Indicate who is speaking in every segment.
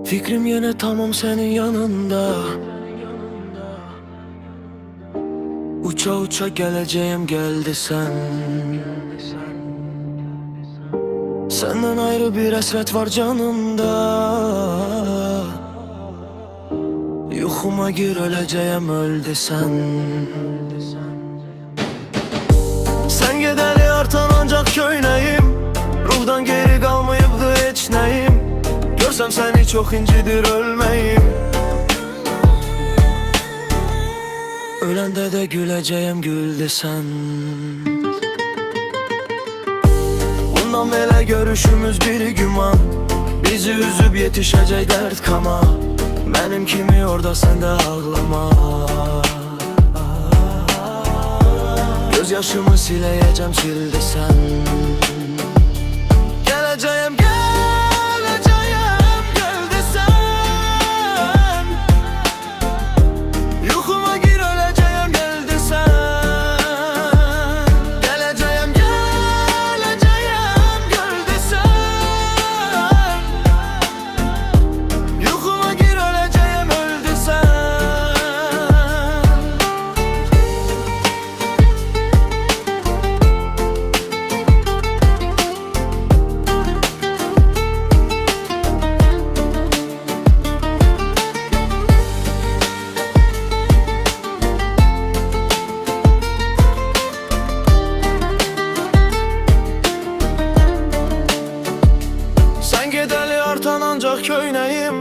Speaker 1: Fikrim yine tamam senin yanında. Uça uça geleceğim geldi sen. Senden ayrı bir hasret var canımda. Yuxuma gir öleceğim öldü sen. Sen gedeli artan ancak köynəyim. Ruhdan geri qalmayıbdı heç nəyim. Görsəm səni çox incidir ölməyim. Öləndə də güləcəyəm güldü sən. Bundan belə görüşümüz bir güman. Bizi üzüb yetişəcək dərd kama. Mənim kimi orada sən də ağlama. Göz yaşımı siləyəcəm sildi sən. Gələcəyəm gələcəyəm gəldi sən. Yuxuma gir öləcəyəm gəldi sən. Gələcəyəm gələcəyəm gəldi sən. Yuxuma gir öləcəyəm öldü sən. Sen gedeli artan ancak köynəyim.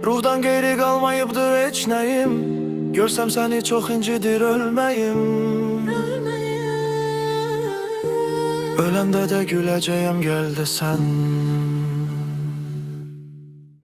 Speaker 1: Ruhdan geri qalmayıbdı heç nəyim. Görsəm səni çox incidir ölməyim. Öləndə də güləcəyəm gəldi sən.